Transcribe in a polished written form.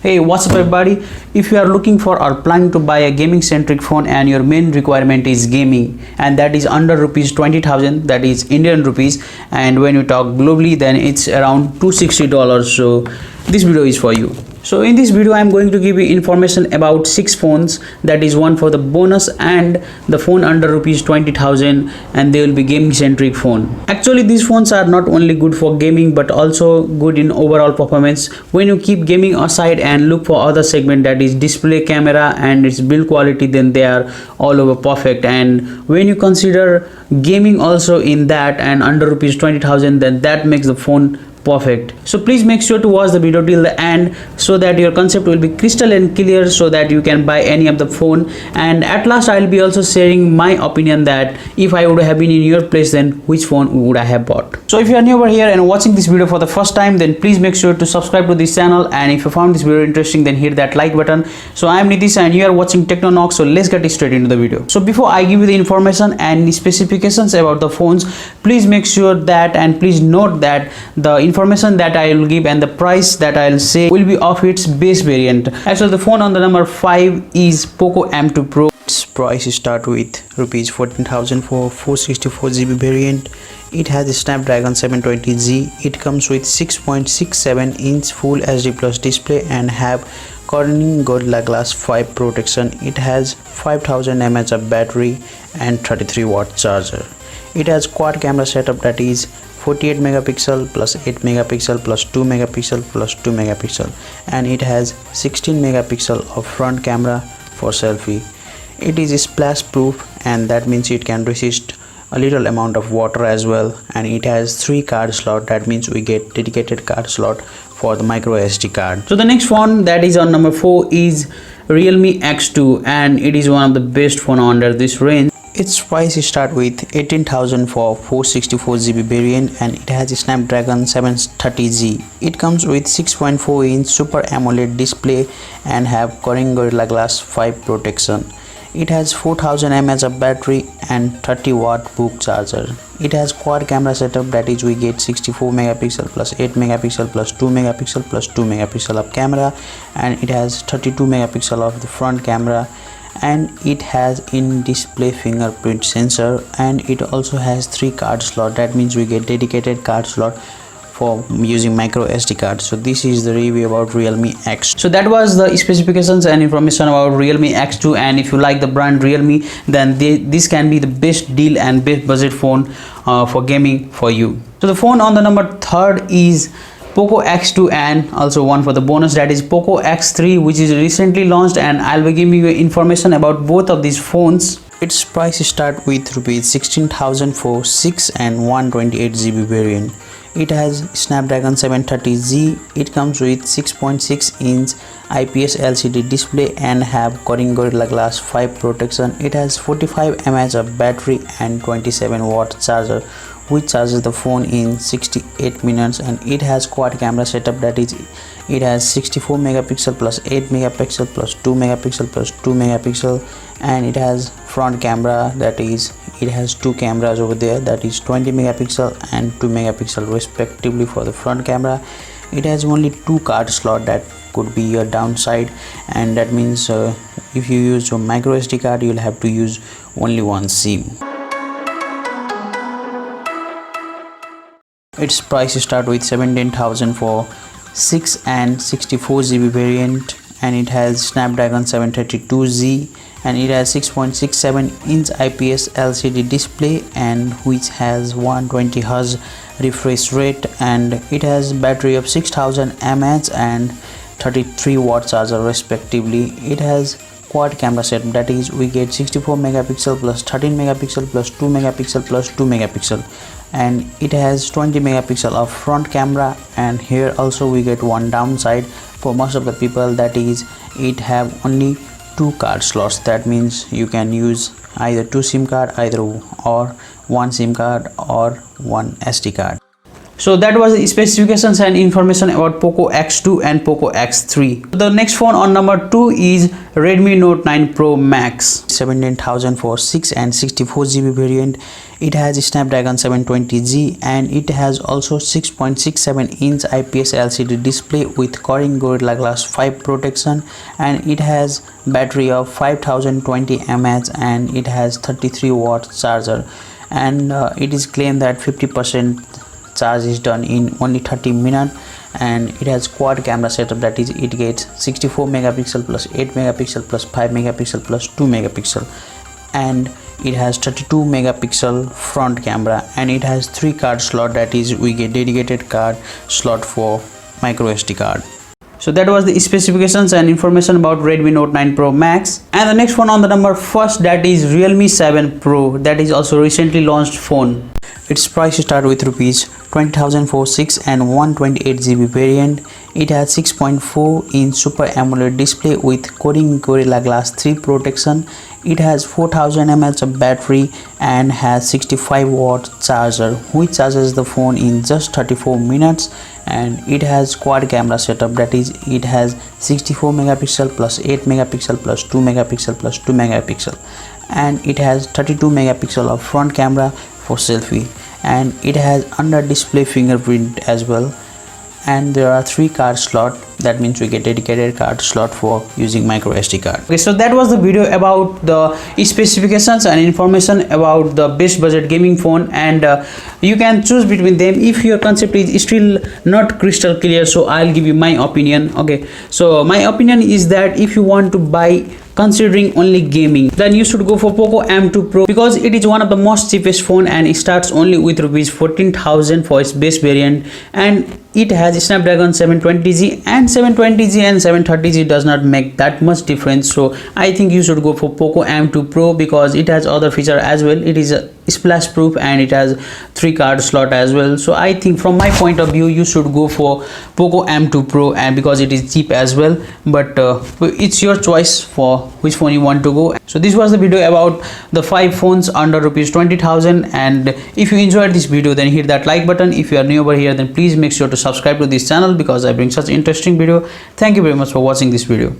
Hey, what's up everybody? If you are looking for or planning to buy a gaming centric phone and your main requirement is gaming and that is under rupees 20,000, that is Indian rupees, and when you talk globally then it's around $260, so this video is for you. So in this video I am going to give you information about 6 phones, that is one for the bonus and the phone under rupees 20,000, and they will be gaming centric phone. Actually these phones are not only good for gaming but also good in overall performance. When you keep gaming aside and look for other segment, that is display, camera and its build quality, then they are all over perfect. And when you consider gaming also in that and under rupees 20,000, then that makes the phone perfect. So please make sure to watch the video till the end so that your concept will be crystal and clear, so that you can buy any of the phone. And at last I will be also sharing my opinion that if I would have been in your place, then which phone would I have bought. So if you are new over here and watching this video for the first time, then please make sure to subscribe to this channel, and if you found this video interesting, then hit that like button. So I am Nitish and you are watching Techno Knock, so let's get straight into the video. So before I give you the information and the specifications about the phones, please make sure that and please note that the information that I will give and the price that I will say will be of its base variant. Actually the phone on the number 5 is Poco M2 Pro. Its price start with rupees 14,000 for 464GB variant. It has a Snapdragon 720G. It comes with 6.67-inch Full HD Plus display and have Corning Gorilla Glass 5 protection. It has 5000 mAh of battery and 33 watt charger. It has quad camera setup, that is 48 megapixel plus 8 megapixel plus 2 megapixel plus 2 megapixel, and it has 16 megapixel of front camera for selfie. It is splash proof, and that means it can resist a little amount of water as well, and it has 3 card slot, that means we get dedicated card slot for the micro SD card. So the next phone that is on number 4 is Realme X2, and it is one of the best phone under this range. Its price start with 18,000 for 464GB variant, and it has a Snapdragon 730G. It comes with 6.4-inch Super AMOLED display and have Corning Gorilla Glass 5 protection. It has 4000 mAh of battery and 30 watt book charger. It has quad camera setup, that is we get 64 megapixel plus 8 megapixel plus 2 megapixel plus 2 megapixel of camera, and it has 32 megapixel of the front camera, and it has in-display fingerprint sensor, and it also has 3 card slot, that means we get dedicated card slot for using micro SD card. So this is the review about Realme X2. So that was the specifications and information about Realme X2, and if you like the brand Realme, then this can be the best deal and best budget phone for gaming for you. So the phone on the number 3rd is Poco X2, and also one for the bonus, that is Poco X3, which is recently launched, and I'll be giving you information about both of these phones. Its price start with rupees 16,000 for 6 and 128GB variant. It has Snapdragon 730G. It comes with 6.6-inch IPS LCD display and have Corning Gorilla Glass 5 protection. It has 45 mAh of battery and 27 watt charger, which charges the phone in 68 minutes, and it has quad camera setup, that is it has 64 megapixel plus 8 megapixel plus 2 megapixel plus 2 megapixel, and it has front camera, that is it has 2 cameras over there, that is 20 megapixel and 2 megapixel respectively for the front camera. It has only 2 card slot, that could be your downside, and that means if you use your micro SD card, you'll have to use only one SIM. Its price start with 17,000 for 6 and 64GB variant, and it has Snapdragon 732G, and it has 6.67-inch IPS LCD display and which has 120Hz refresh rate, and it has battery of 6000 mAh and 33 watt charger respectively. It has quad camera setup, that is we get 64 megapixel plus 13 megapixel plus 2 megapixel plus 2 megapixel, and it has 20 megapixel of front camera. And here also we get one downside for most of the people, that is it have only 2 card slots, that means you can use either 2 SIM card or 1 SIM card or 1 SD card. So that was the specifications and information about Poco X2 and Poco X3. The next phone on number 2 is Redmi Note 9 Pro Max. 17,000 for 6 and 64GB variant. It has Snapdragon 720G and it has also 6.67 inch IPS LCD display with Corning Gorilla Glass 5 protection, and it has battery of 5020 mAh and it has 33-watt charger, and it is claimed that 50% charge is done in only 30 minutes, and it has quad camera setup, that is it gets 64 megapixel plus 8 megapixel plus 5 megapixel plus 2 megapixel, and it has 32 megapixel front camera, and it has 3 card slot, that is we get dedicated card slot for micro SD card. So that was the specifications and information about Redmi Note 9 Pro Max. And the next one on the number first, that is Realme 7 Pro. That is also recently launched phone. Its price start with rupees 20,000 for 6 and 128GB variant. It has 6.4 inch Super AMOLED display with Corning Gorilla Glass 3 protection. It has 4000 mAh of battery and has 65-watt charger, which charges the phone in just 34 minutes. And it has quad camera setup, that is it has 64 megapixel plus 8 megapixel plus 2 megapixel plus 2 megapixel, and it has 32 megapixel of front camera for selfie, and it has under display fingerprint as well, and there are 3 card slot, that means we get dedicated card slot for using micro SD card. Okay, so that was the video about the specifications and information about the best budget gaming phone, and you can choose between them if your concept is still not crystal clear. So I'll give you my opinion. Okay, so my opinion is that if you want to buy considering only gaming, then you should go for Poco M2 Pro, because it is one of the most cheapest phone and it starts only with rupees 14,000 for its base variant, and it has Snapdragon 720G, and 720G and 730G does not make that much difference. So I think you should go for Poco M2 Pro because it has other feature as well. It is splash proof and it has 3 card slot as well. So I think from my point of view you should go for Poco M2 Pro, and because it is cheap as well, but it's your choice for which phone you want to go. So this was the video about the 5 phones under rupees 20,000, and if you enjoyed this video then hit that like button. If you are new over here then please make sure to subscribe to this channel because I bring such interesting video. Thank you very much for watching this video.